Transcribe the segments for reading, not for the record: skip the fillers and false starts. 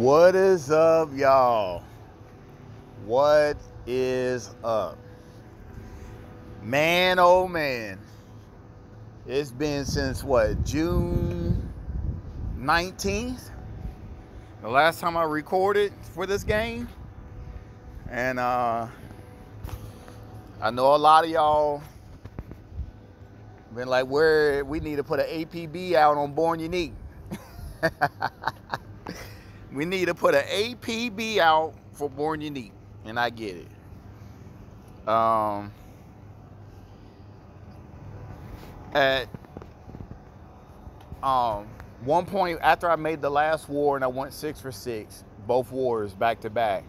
What is up, y'all? What is up? Man, oh man. It's been since what, June 19th? The last time I recorded for this game. And I know a lot of y'all been like, we need to put an APB out on Born Unique. We need to put an APB out for Born Unique, and I get it. At one point after I made the last war and I went 6 for 6, both wars back to back,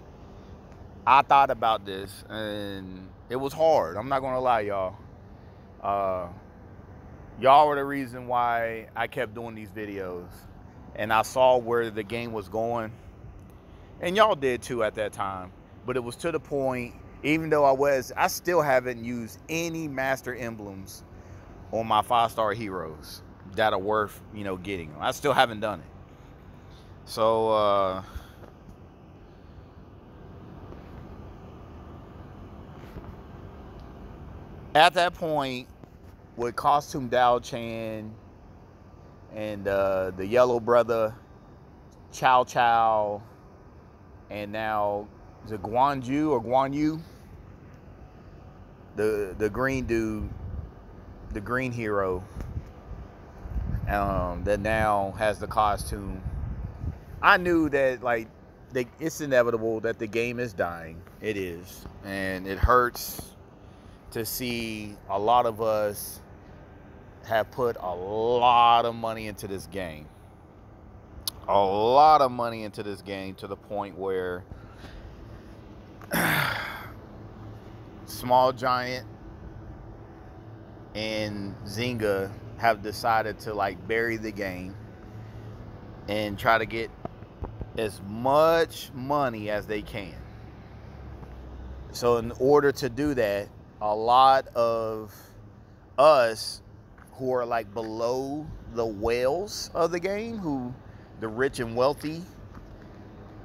I thought about this and it was hard. I'm not gonna lie, y'all. Y'all were the reason why I kept doing these videos. And I saw where the game was going. And y'all did too at that time. But it was to the point, even though I still haven't used any master emblems on my 5-star heroes that are worth, getting. I still haven't done it. So, at that point, with Costume Dao Chan and the yellow brother Chow Chow, and now the Guan Yu, the green dude, the green hero, that now has the costume. I knew that it's inevitable that the game is dying. It is, and it hurts to see a lot of us have put a lot of money into this game. A lot of money into this game to the point where Small Giant and Zynga have decided to bury the game and try to get as much money as they can. So in order to do that, a lot of us who are below the whales of the game, the rich and wealthy,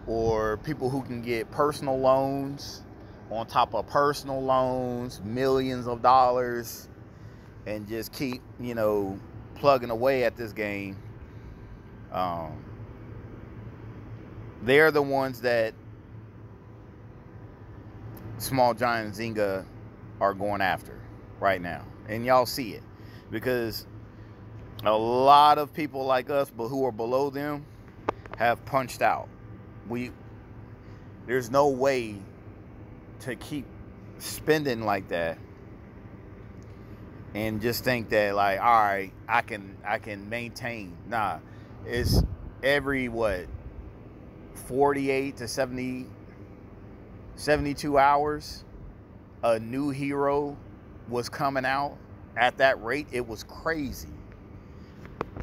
or people who can get personal loans on top of personal loans, millions of dollars, and just keep, plugging away at this game. They're the ones that Small Giant and Zynga are going after right now. And y'all see it. Because a lot of people like us, but who are below them, have punched out. There's no way to keep spending like that and just think that all right, I can maintain. Nah, it's every 48 to 72 hours a new hero was coming out. At that rate, it was crazy.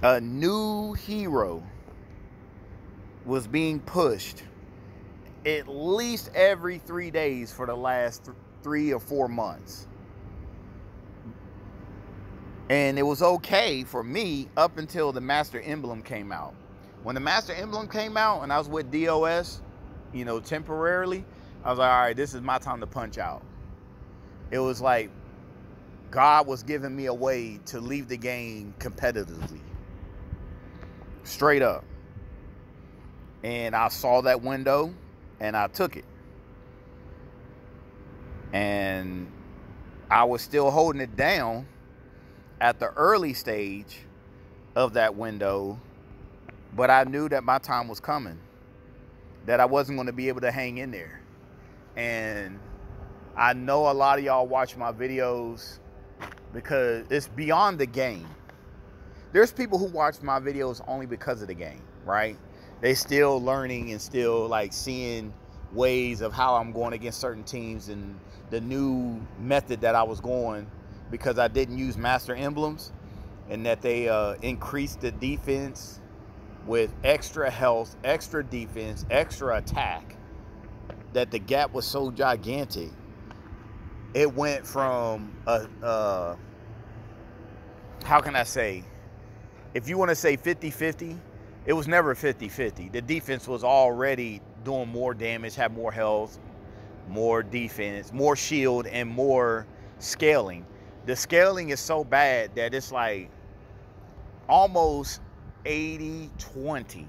A new hero was being pushed at least every 3 days for the last 3 or 4 months. And it was okay for me up until the Master Emblem came out. When the Master Emblem came out and I was with DOS, temporarily, I was like, all right, this is my time to punch out. It was like God was giving me a way to leave the game competitively. Straight up. And I saw that window and I took it. And I was still holding it down at the early stage of that window, but I knew that my time was coming, that I wasn't going to be able to hang in there. And I know a lot of y'all watch my videos because it's beyond the game. There's people who watch my videos only because of the game, right? They still learning and still seeing ways of how I'm going against certain teams and the new method that I was going because I didn't use master emblems, and that they increased the defense with extra health, extra defense, extra attack, that the gap was so gigantic. It went from how can I say, if you want to say 50-50, It was never 50-50. The defense was already doing more damage, had more health, more defense, more shield, and more scaling. The scaling is so bad that it's like almost 80-20.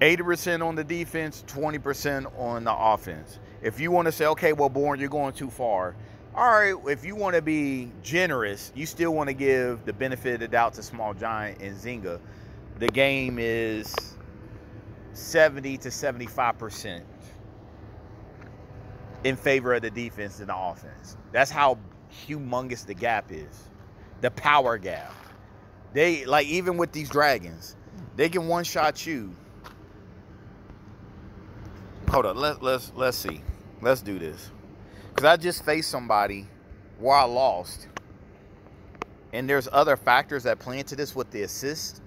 80% on the defense, 20% on the offense. If you want to say, okay, well, Born, you're going too far. All right, if you want to be generous, you still want to give the benefit of the doubt to Small Giant and Zynga. The game is 70 to 75% in favor of the defense and the offense. That's how humongous the gap is. The power gap. They, like, even with these dragons, they can one-shot you. Hold on, let's see. Let's do this. Because I just faced somebody where I lost. And there's other factors that play into this with the assist.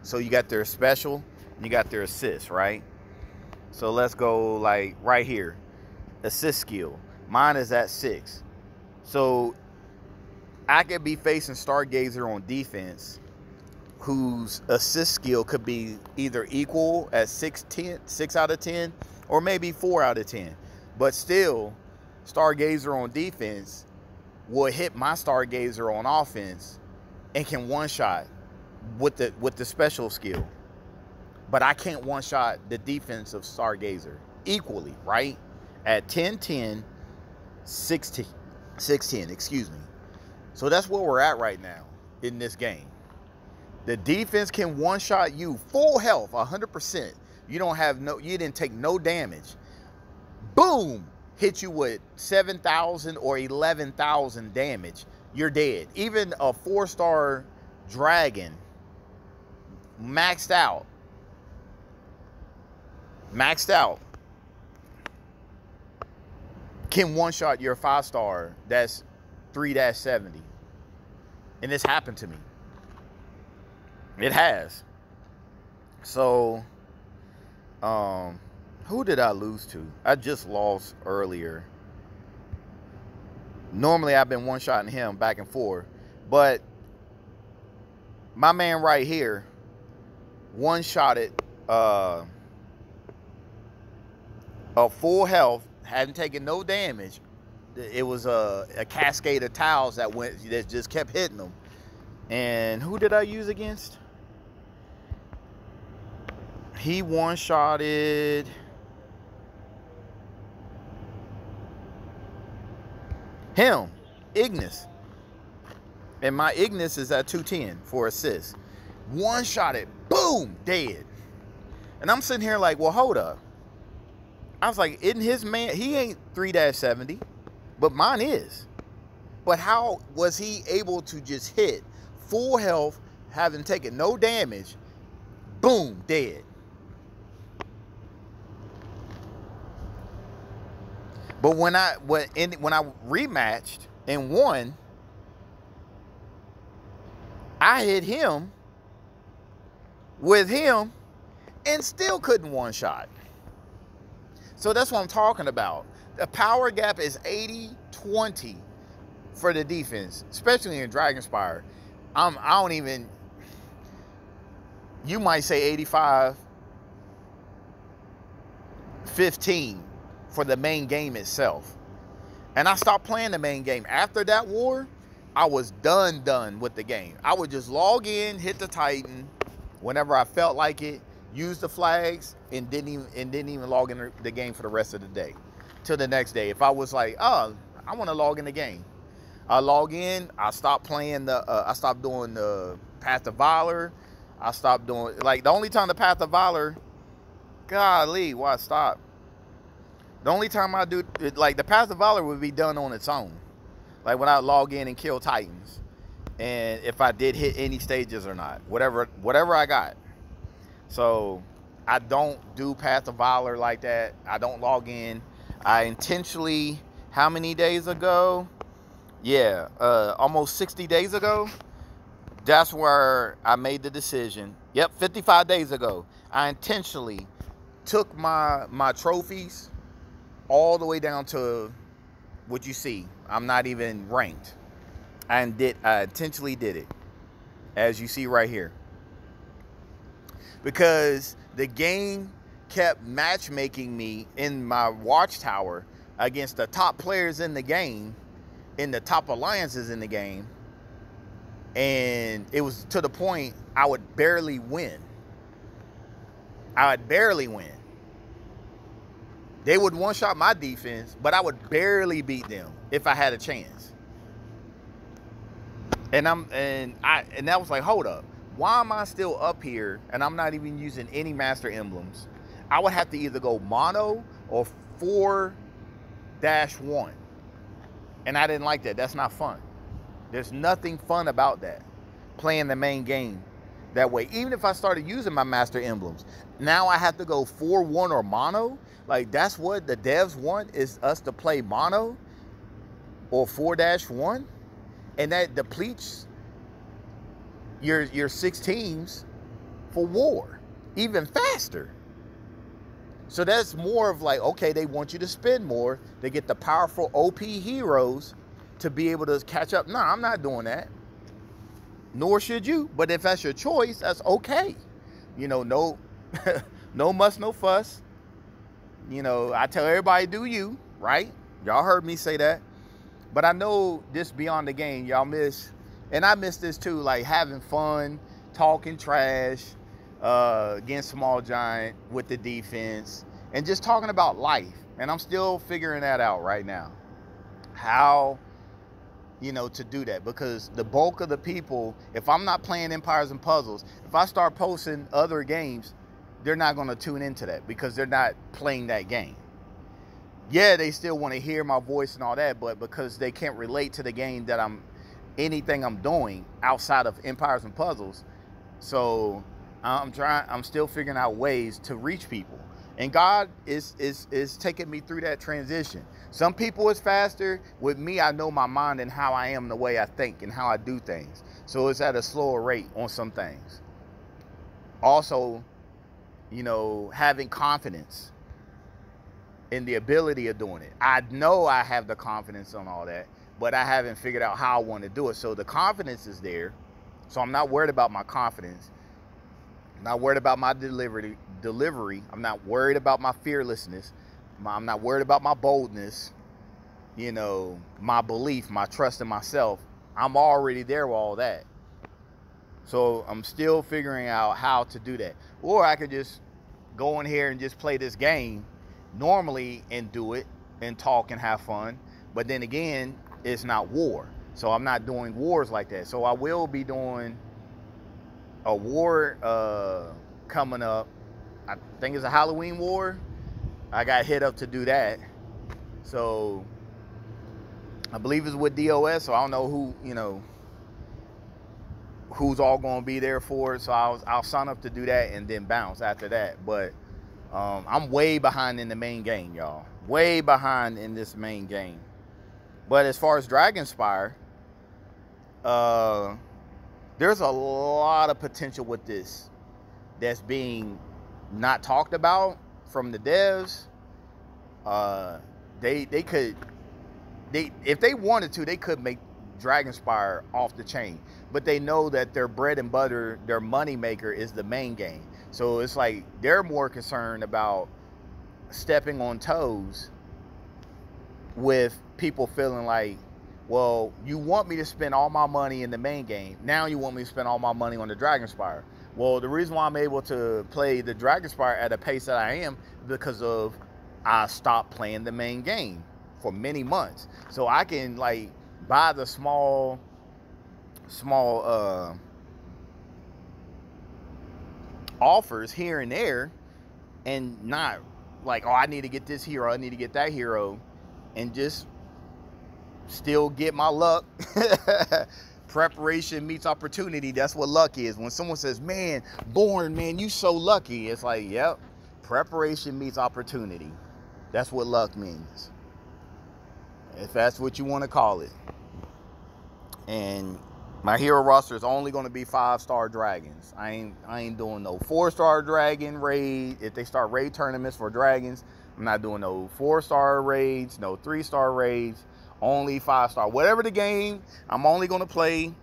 So you got their special, and you got their assist, right? So let's go like right here. Assist skill. Mine is at 6. So I could be facing Stargazer on defense, whose assist skill could be either equal at 6 out of 10, or maybe 4 out of 10. But still, Stargazer on defense will hit my Stargazer on offense and can one-shot with the special skill. But I can't one-shot the defense of Stargazer equally, right? At 10-10, 6-10, excuse me. So that's where we're at right now in this game. The defense can one-shot you full health, 100%. You didn't take no damage. Boom! Hit you with 7,000 or 11,000 damage. You're dead. Even a 4-star dragon, maxed out, can one-shot your 5-star that's 3-70. And this happened to me. It has. So, who did I lose to? I just lost earlier. Normally, I've been one-shotting him back and forth. But my man right here one-shotted a full health, hadn't taken no damage. It was a cascade of tiles that just kept hitting him. And who did I use against? He one-shotted him, Ignis. And my Ignis is at 210 for assist. One-shotted, boom, dead. And I'm sitting here like, well, hold up. I was like, isn't his man, he ain't 3-70, but mine is. But how was he able to just hit full health, having taken no damage, boom, dead? But when I rematched and won, I hit him with him and still couldn't one-shot. So that's what I'm talking about. The power gap is 80-20 for the defense, especially in Dragonspire. I don't even, you might say 85-15 for the main game itself. And I stopped playing the main game. After that war, I was done with the game. I would just log in, hit the Titan whenever I felt like it, use the flags, and didn't even log in the game for the rest of the day. Till the next day. If I was like, oh, I want to log in the game. I log in, I stopped playing I stopped doing the Path of Valor. I stopped doing, like, the only time the Path of Valor, golly, why stop? The only time I do, like, the Path of Valor would be done on its own. Like, when I log in and kill Titans. And if I did hit any stages or not. Whatever I got. So, I don't do Path of Valor like that. I don't log in. I intentionally, how many days ago? Yeah, almost 60 days ago. That's where I made the decision. Yep, 55 days ago. I intentionally took my trophies all the way down to what you see. I'm not even ranked. I intentionally did it, as you see right here. because the game kept matchmaking me in my watchtower against the top players in the game, in the top alliances in the game. And it was to the point I would barely win. I would barely win. They would one-shot my defense, but I would barely beat them if I had a chance. And that was like, hold up. Why am I still up here and I'm not even using any master emblems? I would have to either go mono or 4-1. And I didn't like that. That's not fun. There's nothing fun about that. Playing the main game that way. Even if I started using my master emblems, now I have to go 4-1 or mono. Like, that's what the devs want, is us to play mono or 4-1. And that depletes your 6 teams for war even faster. So that's more of like, okay, they want you to spend more. They get the powerful OP heroes to be able to catch up. No, I'm not doing that. Nor should you. But if that's your choice, that's okay. You know, no, no muss, no fuss. You know, I tell everybody, do you, right? Y'all heard me say that. But I know this beyond the game, y'all miss, and I miss this too, like having fun, talking trash against Small Giant with the defense, and just talking about life. And I'm still figuring that out right now. How, you know, to do that. Because the bulk of the people, if I'm not playing Empires and Puzzles, if I start posting other games, they're not going to tune into that because they're not playing that game. Yeah, they still want to hear my voice and all that, but because they can't relate to the game that anything I'm doing outside of Empires and Puzzles. So I'm still figuring out ways to reach people. And God is taking me through that transition. Some people it's faster. With me, I know my mind and how I am, the way I think and how I do things. So it's at a slower rate on some things. Also, you know, having confidence in the ability of doing it. I know I have the confidence on all that, but I haven't figured out how I want to do it. So the confidence is there. So I'm not worried about my confidence. I'm not worried about my delivery. I'm not worried about my fearlessness. I'm not worried about my boldness, you know, my belief, my trust in myself. I'm already there with all that. So I'm still figuring out how to do that. Or I could just go in here and just play this game normally and do it and talk and have fun. But then again, it's not war. So I'm not doing wars like that. So I will be doing a war coming up. I think it's a Halloween war. I got hit up to do that. So I believe it's with DOS. So I don't know who, you know, who's all going to be there for it. So I'll sign up to do that and then bounce after that. But I'm way behind in the main game, y'all. Way behind in this main game. But as far as Dragonspire, there's a lot of potential with this that's being not talked about from the devs. If they wanted to, they could make Dragonspire off the chain. But they know that their bread and butter, their money maker is the main game. So it's like they're more concerned about stepping on toes with people feeling like, well, you want me to spend all my money in the main game. Now you want me to spend all my money on the Dragonspire. Well, the reason why I'm able to play the Dragonspire at a pace that I am because of I stopped playing the main game for many months. So I can like buy the small offers here and there and not like, oh, I need to get this hero, I need to get that hero, and just still get my luck. Preparation meets opportunity. That's what luck is. When someone says, man, Born, man, you so lucky. It's like, yep, preparation meets opportunity. That's what luck means, if that's what you want to call it. And my hero roster is only going to be 5-star dragons. I ain't doing no 4-star dragon raid. If they start raid tournaments for dragons, I'm not doing no 4-star raids, no 3-star raids. Only 5-star. Whatever the game, I'm only going to play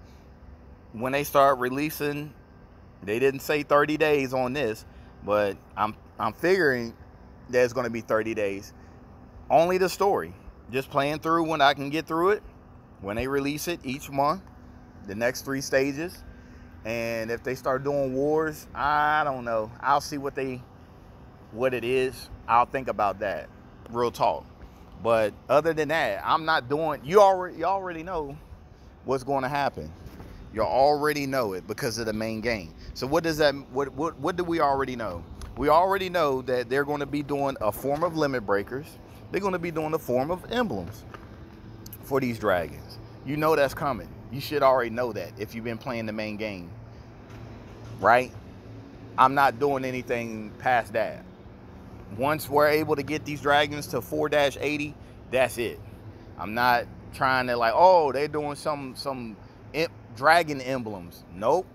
when they start releasing They didn't say 30 days on this, but I'm figuring that it's going to be 30 days. Only the story. Just playing through when I can get through it. When they release it each month, the next 3 stages. And if they start doing wars, I don't know. I'll see what it is. I'll think about that. Real talk. But other than that, I'm not doing. You already know what's going to happen. You already know it because of the main game. So what does that? What do we already know? We already know that they're going to be doing a form of limit breakers. They're going to be doing a form of emblems for these dragons. You know that's coming. You should already know that if you've been playing the main game, right? I'm not doing anything past that. Once we're able to get these dragons to 4-80, that's it. I'm not trying to like, oh, they're doing some dragon emblems. Nope.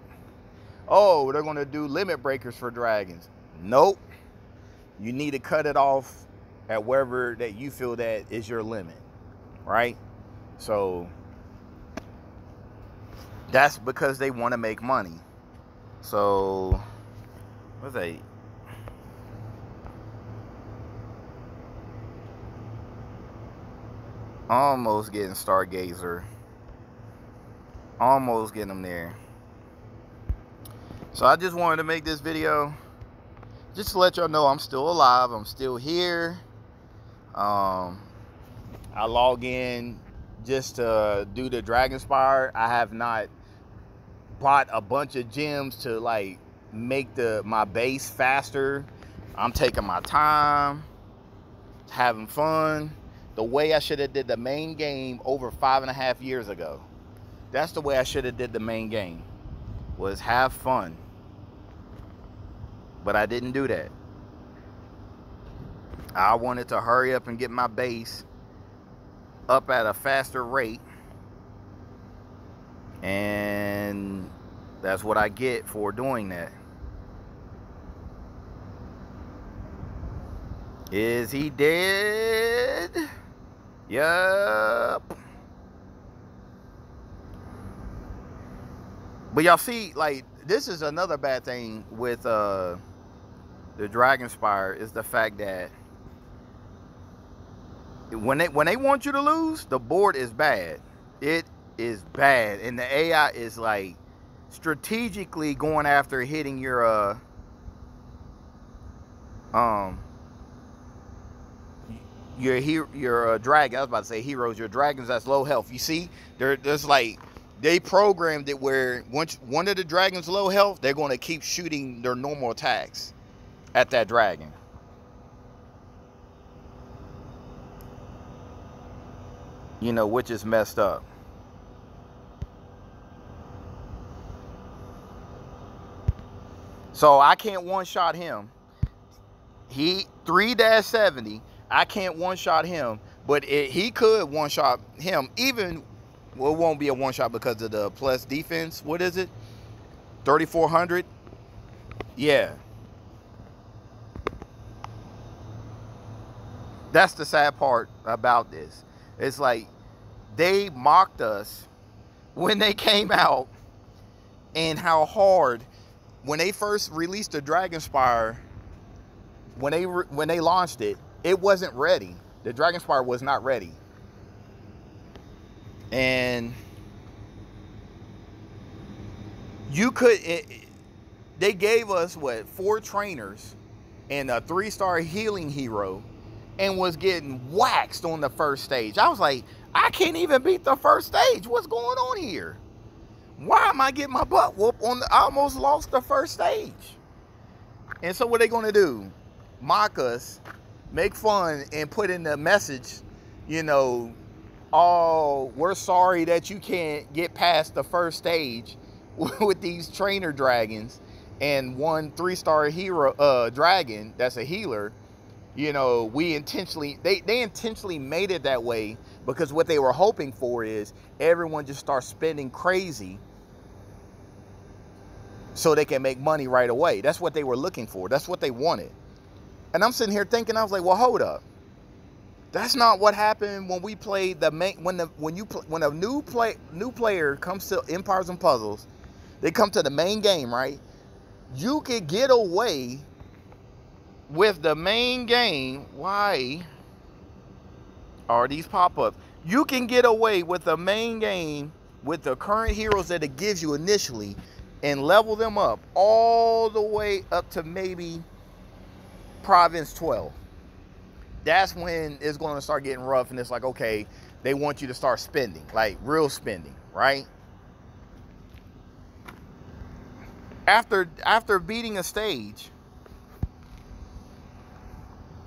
Oh, they're going to do limit breakers for dragons. Nope. You need to cut it off at wherever that you feel that is your limit, right? So that's because they want to make money. So what's that? Almost getting Stargazer. Almost getting them there. So I just wanted to make this video just to let y'all know I'm still alive. I'm still here. I log in just to do the Dragonspire. I have not bought a bunch of gems to like make my base faster. I'm taking my time, having fun. The way I should have did the main game over 5.5 years ago. That's the way I should have did the main game. Was have fun. But I didn't do that. I wanted to hurry up and get my base up at a faster rate. And that's what I get for doing that. Is he dead? Yup. But y'all see, like, this is another bad thing with the Dragonspire is the fact that when they want you to lose, the board is bad. It is bad, and the AI is like strategically going after hitting your dragon. I was about to say heroes. Your dragons that's low health. You see, there's like they programmed it where once one of the dragons low health, they're going to keep shooting their normal attacks at that dragon. You know, which is messed up. So I can't one-shot him. He 3-70. I can't one-shot him, but he could one-shot him. Even, well, it won't be a one-shot because of the plus defense. What is it? 3,400? Yeah. That's the sad part about this. It's like they mocked us when they came out and how hard, when they first released the Dragonspire, when they launched it, it wasn't ready. The Dragonspire was not ready. And you could, they gave us what, 4 trainers and a 3-star healing hero and was getting waxed on the first stage. I was like, I can't even beat the first stage. What's going on here? Why am I getting my butt whooped on I almost lost the first stage. And so what are they going to do? Mock us, make fun, and put in the message, you know, oh, we're sorry that you can't get past the first stage with these trainer dragons and one 3-star hero dragon that's a healer. You know, we intentionally, they intentionally made it that way because what they were hoping for is everyone just starts spending crazy so they can make money right away. That's what they were looking for. That's what they wanted. And I'm sitting here thinking, I was like, well, hold up. That's not what happened when we played the main, when a new player comes to Empires and Puzzles, they come to the main game, right? You could get away with the main game. Why are these pop-ups? You can get away with the main game with the current heroes that it gives you initially and level them up all the way up to maybe Province 12. That's when it's going to start getting rough, and it's like, okay, they want you to start spending, like real spending, right? After beating a stage,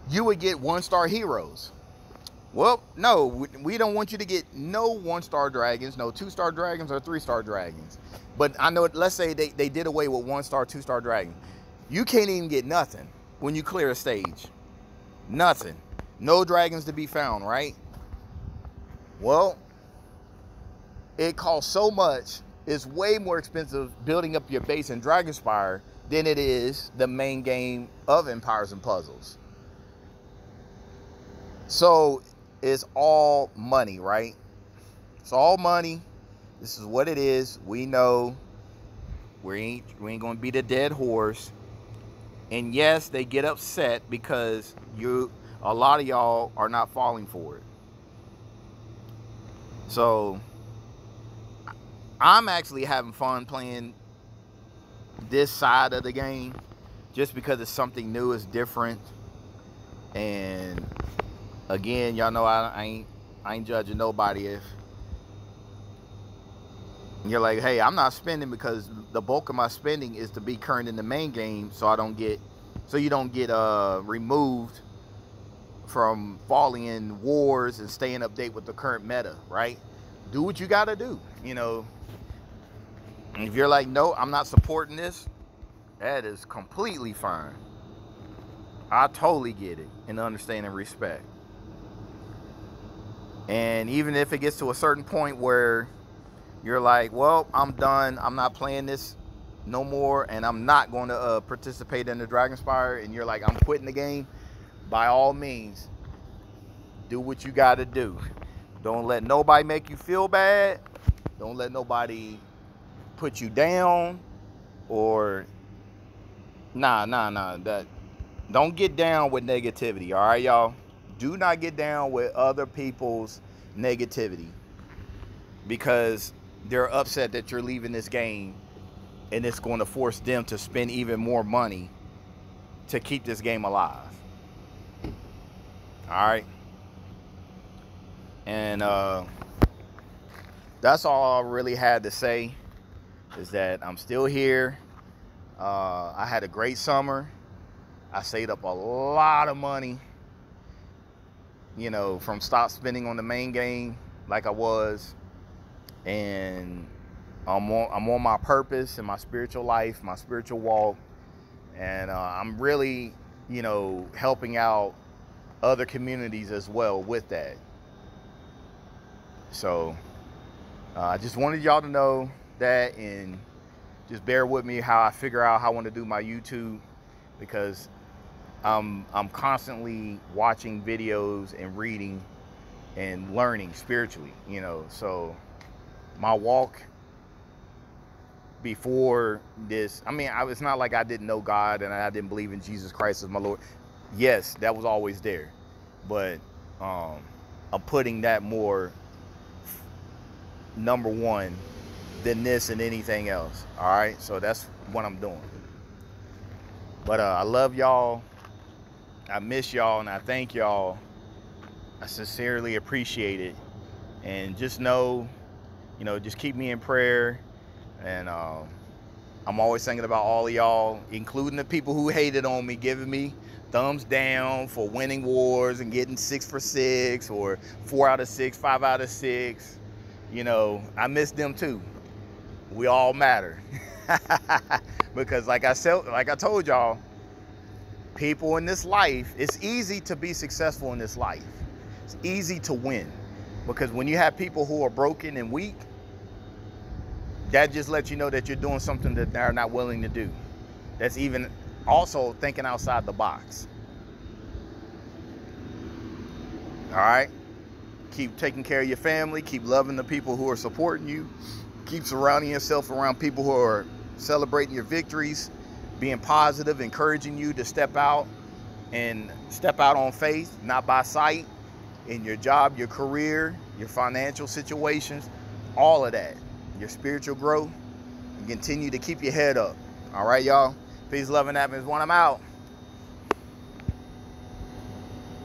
you would get 1-star heroes. Well, no, we don't want you to get no 1-star dragons, no 2-star dragons or 3-star dragons. But I know, let's say they did away with 1-star, 2-star dragon. You can't even get nothing when you clear a stage. Nothing. No dragons to be found, right? Well, it costs so much. It's way more expensive building up your base in Dragonspire than it is the main game of Empires and Puzzles. So it's all money, right? It's all money. This is what it is. We know we ain't gonna beat a dead horse. And yes, they get upset because a lot of y'all are not falling for it. So I'm actually having fun playing this side of the game just because it's something new, it's different. And again, y'all know I ain't judging nobody if you're like, hey, I'm not spending because the bulk of my spending is to be current in the main game, so you don't get removed from falling in wars and staying update with the current meta, right? Do what you gotta do, you know. If you're like, no, I'm not supporting this, that is completely fine. I totally get it and understand and respect. And even if it gets to a certain point where you're like, well, I'm done, I'm not playing this no more, and I'm not going to participate in the Dragonspire, and you're like, I'm quitting the game, by all means, do what you got to do. Don't let nobody make you feel bad. Don't let nobody put you down, or don't get down with negativity, all right, y'all? Do not get down with other people's negativity because they're upset that you're leaving this game, and it's going to force them to spend even more money to keep this game alive. All right. And that's all I really had to say, is that I'm still here. I had a great summer. I saved up a lot of money, you know, from stop spending on the main game like I was. And I'm on my purpose in my spiritual life, my spiritual walk. And I'm really, you know, helping out other communities as well with that. So I just wanted y'all to know that, and just bear with me how I figure out how I want to do my YouTube, because I'm constantly watching videos and reading and learning spiritually, you know. So my walk before this, I mean, it's not like I didn't know God and I didn't believe in Jesus Christ as my Lord. Yes, that was always there, but I'm putting that more number one than this and anything else. All right, so that's what I'm doing. But I love y'all, I miss y'all, and I thank y'all. I sincerely appreciate it. And just know, you know, just keep me in prayer. And I'm always thinking about all of y'all, including the people who hated on me, giving me thumbs down for winning wars and getting 6 for 6 or 4 out of 6, 5 out of 6. You know, I miss them too. We all matter. Because like I told y'all, people in this life, it's easy to be successful in this life. It's easy to win. Because when you have people who are broken and weak, that just lets you know that you're doing something that they're not willing to do. That's even also thinking outside the box. All right? Keep taking care of your family. Keep loving the people who are supporting you. Keep surrounding yourself around people who are celebrating your victories. being positive, encouraging you to step out on faith, not by sight, in your job, your career, your financial situations, all of that, your spiritual growth, and continue to keep your head up. All right, y'all. Peace, love, and happiness. I'm out.